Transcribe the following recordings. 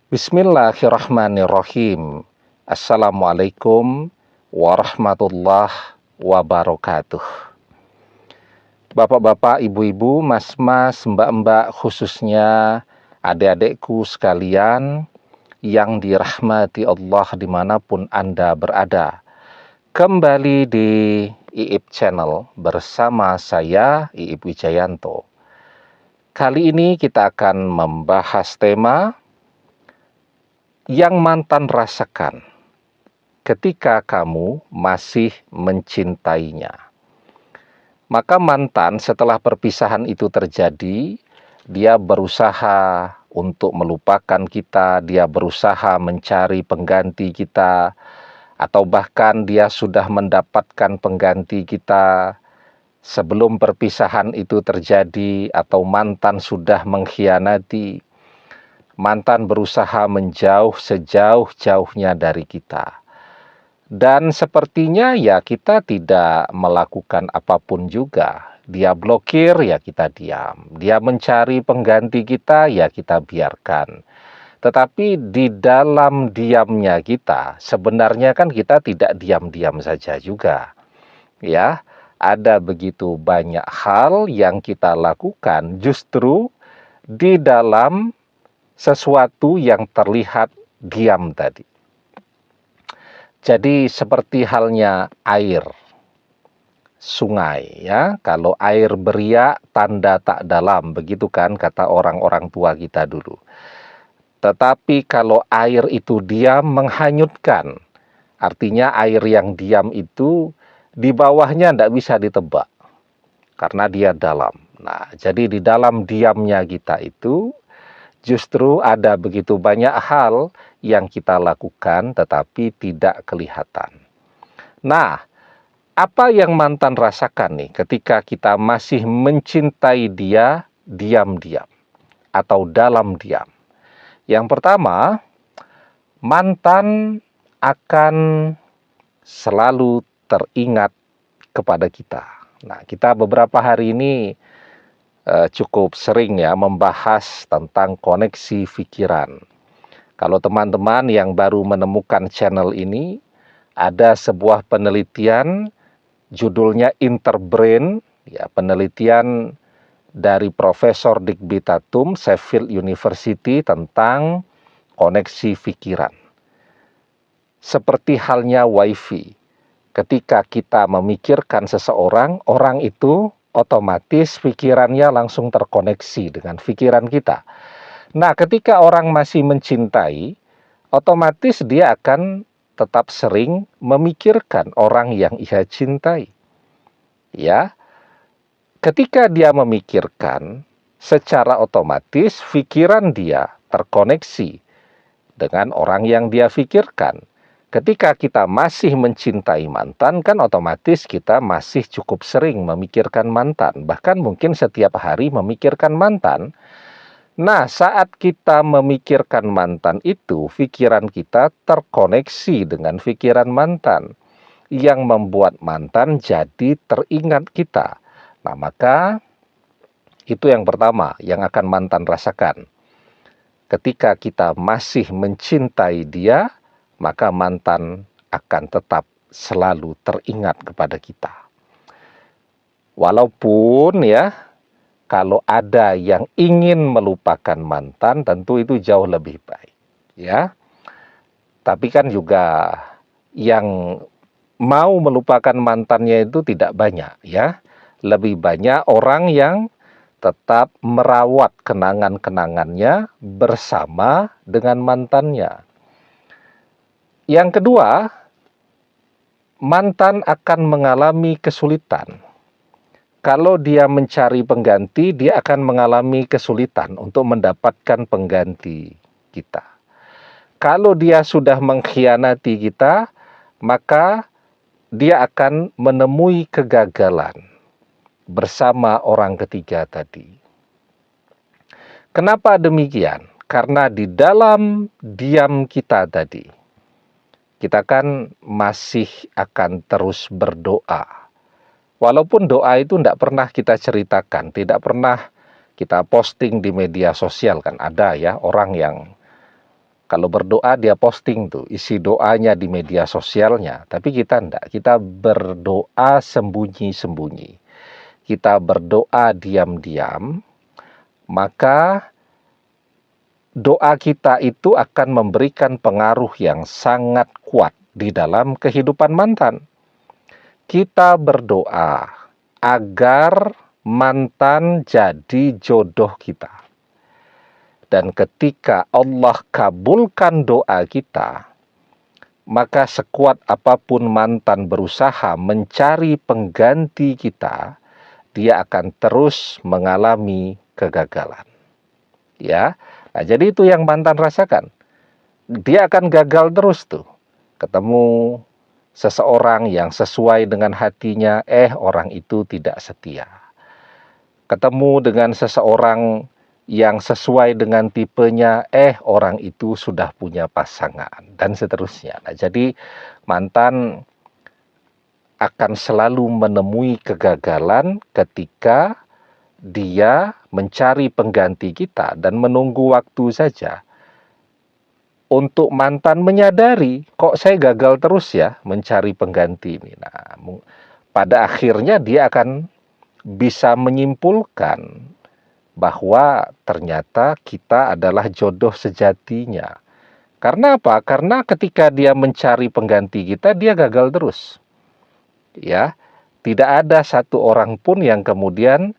Bismillahirrahmanirrahim. Assalamualaikum warahmatullahi wabarakatuh. Bapak-bapak, ibu-ibu, mas-mas, mbak-mbak, khususnya adik-adikku sekalian yang dirahmati Allah dimanapun Anda berada. Kembali di IIP Channel bersama saya, IIP Wijayanto. Kali ini kita akan membahas tema yang mantan rasakan ketika kamu masih mencintainya. Maka mantan setelah perpisahan itu terjadi, dia berusaha untuk melupakan kita, dia berusaha mencari pengganti kita, atau bahkan dia sudah mendapatkan pengganti kita sebelum perpisahan itu terjadi, atau mantan sudah mengkhianati. Mantan berusaha menjauh sejauh-jauhnya dari kita. Dan sepertinya ya kita tidak melakukan apapun juga. Dia blokir, ya kita diam. Dia mencari pengganti kita, ya kita biarkan. Tetapi di dalam diamnya kita, sebenarnya kan kita tidak diam-diam saja juga. Ya, ada begitu banyak hal yang kita lakukan justru di dalam sesuatu yang terlihat diam tadi. Jadi seperti halnya air, sungai ya. Kalau air beriak tanda tak dalam, begitu kan kata orang-orang tua kita dulu. Tetapi kalau air itu diam menghanyutkan, artinya air yang diam itu di bawahnya tidak bisa ditebak karena dia dalam. Nah, jadi di dalam diamnya kita itu justru ada begitu banyak hal yang kita lakukan tetapi tidak kelihatan. Nah, apa yang mantan rasakan nih ketika kita masih mencintai dia diam-diam atau dalam diam? Yang pertama, mantan akan selalu teringat kepada kita. Nah, kita beberapa hari ini cukup sering ya membahas tentang koneksi pikiran. Kalau teman-teman yang baru menemukan channel ini, ada sebuah penelitian judulnya Interbrain, ya, penelitian dari Profesor Digby Tatum, Sheffield University tentang koneksi pikiran. Seperti halnya wifi, ketika kita memikirkan seseorang, orang itu otomatis pikirannya langsung terkoneksi dengan pikiran kita. Nah, ketika orang masih mencintai, otomatis dia akan tetap sering memikirkan orang yang ia cintai. Ya, ketika dia memikirkan, secara otomatis pikiran dia terkoneksi dengan orang yang dia pikirkan. Ketika kita masih mencintai mantan, kan otomatis kita masih cukup sering memikirkan mantan. Bahkan mungkin setiap hari memikirkan mantan. Nah, saat kita memikirkan mantan itu, pikiran kita terkoneksi dengan pikiran mantan. Yang membuat mantan jadi teringat kita. Nah, maka itu yang pertama yang akan mantan rasakan. Ketika kita masih mencintai dia, maka mantan akan tetap selalu teringat kepada kita. Walaupun ya, kalau ada yang ingin melupakan mantan, tentu itu jauh lebih baik. Ya, tapi kan juga yang mau melupakan mantannya itu tidak banyak. Ya, lebih banyak orang yang tetap merawat kenangan-kenangannya bersama dengan mantannya. Yang kedua, mantan akan mengalami kesulitan. Kalau dia mencari pengganti, dia akan mengalami kesulitan untuk mendapatkan pengganti kita. Kalau dia sudah mengkhianati kita, maka dia akan menemui kegagalan bersama orang ketiga tadi. Kenapa demikian? Karena di dalam diam kita tadi, kita kan masih akan terus berdoa. Walaupun doa itu tidak pernah kita ceritakan, tidak pernah kita posting di media sosial, kan ada ya orang yang Kalau berdoa dia posting tuh isi doanya di media sosialnya, tapi kita enggak. Kita berdoa sembunyi-sembunyi. Kita berdoa diam-diam, maka doa kita itu akan memberikan pengaruh yang sangat kuat di dalam kehidupan mantan. Kita berdoa agar mantan jadi jodoh kita. Dan ketika Allah kabulkan doa kita, maka sekuat apapun mantan berusaha mencari pengganti kita, dia akan terus mengalami kegagalan. Ya, nah, jadi itu yang mantan rasakan. Dia akan gagal terus tuh. Ketemu seseorang yang sesuai dengan hatinya, orang itu tidak setia. Ketemu dengan seseorang yang sesuai dengan tipenya, orang itu sudah punya pasangan, dan seterusnya. Nah, jadi mantan akan selalu menemui kegagalan ketika dia mencari pengganti kita dan menunggu waktu saja untuk mantan menyadari, kok saya gagal terus ya mencari pengganti ini. Nah, pada akhirnya dia akan bisa menyimpulkan bahwa ternyata kita adalah jodoh sejatinya. Karena apa? Karena ketika dia mencari pengganti kita, dia gagal terus. Ya, tidak ada satu orang pun yang kemudian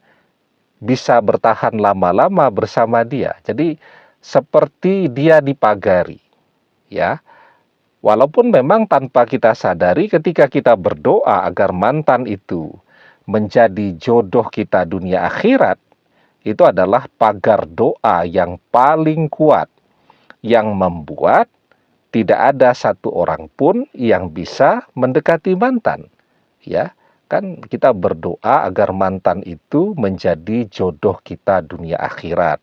bisa bertahan lama-lama bersama dia. Jadi seperti dia dipagari. Ya, walaupun memang tanpa kita sadari ketika kita berdoa agar mantan itu menjadi jodoh kita dunia akhirat, itu adalah pagar doa yang paling kuat yang membuat tidak ada satu orang pun yang bisa mendekati mantan. Ya, kan kita berdoa agar mantan itu menjadi jodoh kita dunia akhirat.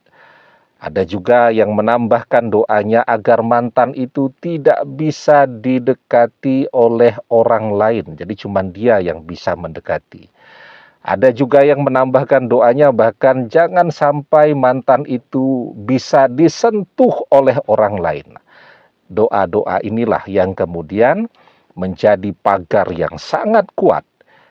Ada juga yang menambahkan doanya agar mantan itu tidak bisa didekati oleh orang lain. Jadi cuma dia yang bisa mendekati. Ada juga yang menambahkan doanya bahkan jangan sampai mantan itu bisa disentuh oleh orang lain. Doa-doa inilah yang kemudian menjadi pagar yang sangat kuat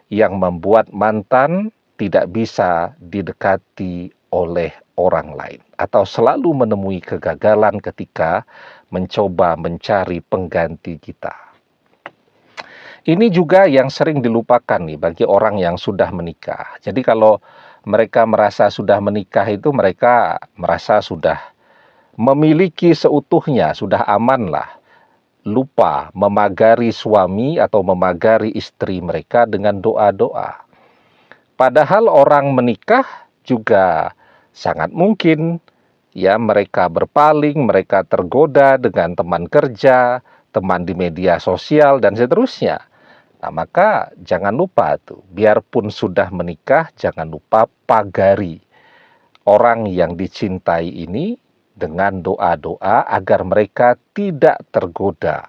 yang membuat mantan tidak bisa didekati oleh orang lain atau selalu menemui kegagalan ketika mencoba mencari pengganti kita. Ini juga yang sering dilupakan nih bagi orang yang sudah menikah. Jadi kalau mereka merasa sudah menikah itu mereka merasa sudah memiliki seutuhnya, sudah aman lah. Lupa memagari suami atau memagari istri mereka dengan doa-doa. Padahal orang menikah juga sangat mungkin ya mereka berpaling, mereka tergoda dengan teman kerja, teman di media sosial dan seterusnya. Nah, maka jangan lupa tuh, biarpun sudah menikah, jangan lupa pagari orang yang dicintai ini dengan doa-doa agar mereka tidak tergoda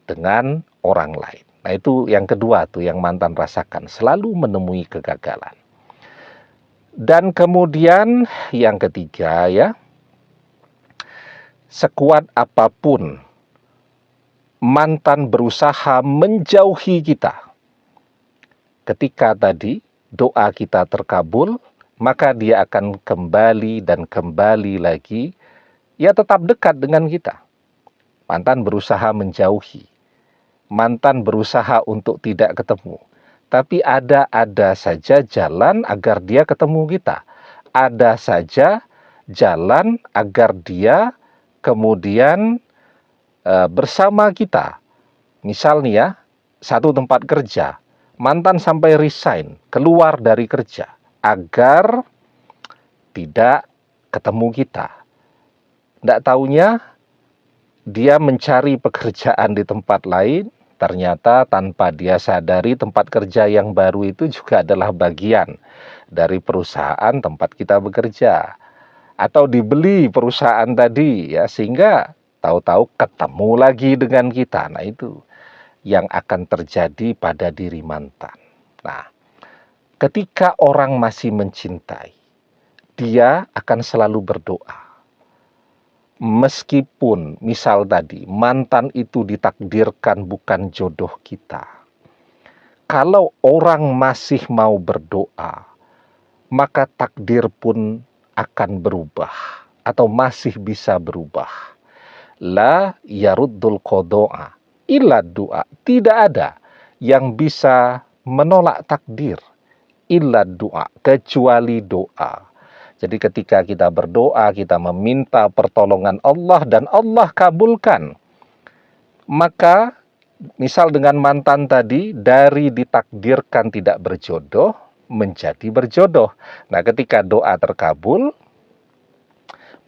dengan orang lain. Nah, itu yang kedua tuh yang mantan rasakan, selalu menemui kegagalan. Dan kemudian yang ketiga ya, sekuat apapun mantan berusaha menjauhi kita. Ketika tadi doa kita terkabul, maka dia akan kembali dan kembali lagi, ya tetap dekat dengan kita. Mantan berusaha menjauhi, mantan berusaha untuk tidak ketemu. Tapi ada saja jalan agar dia ketemu kita. Ada saja jalan agar dia kemudian bersama kita. Misal nih ya, satu tempat kerja, mantan sampai resign, keluar dari kerja, agar tidak ketemu kita. Tidak taunya, dia mencari pekerjaan di tempat lain, ternyata tanpa dia sadari tempat kerja yang baru itu juga adalah bagian dari perusahaan tempat kita bekerja. Atau dibeli perusahaan tadi, ya, sehingga tahu-tahu ketemu lagi dengan kita. Nah, itu yang akan terjadi pada diri mantan. Nah, ketika orang masih mencintai, dia akan selalu berdoa. meskipun misal tadi mantan itu ditakdirkan bukan jodoh kita, kalau orang masih mau berdoa, maka takdir pun akan berubah atau masih bisa berubah. La yaruddul qada'a illa doa. Tidak ada yang bisa menolak takdir illa doa, kecuali doa. Jadi ketika kita berdoa, kita meminta pertolongan Allah dan Allah kabulkan, maka misal dengan mantan tadi, dari ditakdirkan tidak berjodoh menjadi berjodoh. Nah, ketika doa terkabul,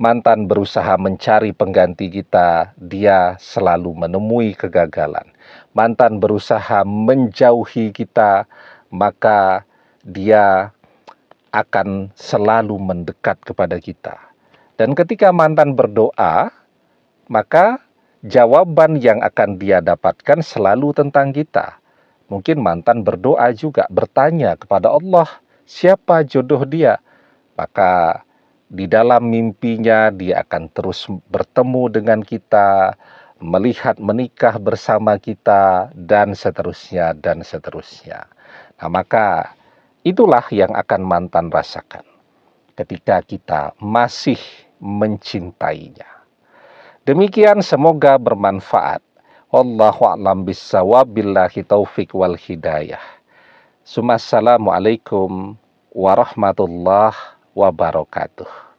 mantan berusaha mencari pengganti kita, dia selalu menemui kegagalan. Mantan berusaha menjauhi kita, maka dia akan selalu mendekat kepada kita. Dan ketika mantan berdoa, maka jawaban yang akan dia dapatkan selalu tentang kita. Mungkin mantan berdoa juga, bertanya kepada Allah, siapa jodoh dia? Maka di dalam mimpinya dia akan terus bertemu dengan kita, melihat menikah bersama kita, dan seterusnya, dan seterusnya. Nah, maka itulah yang akan mantan rasakan ketika kita masih mencintainya. Demikian, semoga bermanfaat. Wallahu a'lam bissawab, billahi taufik wal hidayah. Assalamualaikum warahmatullahi wabarakatuh.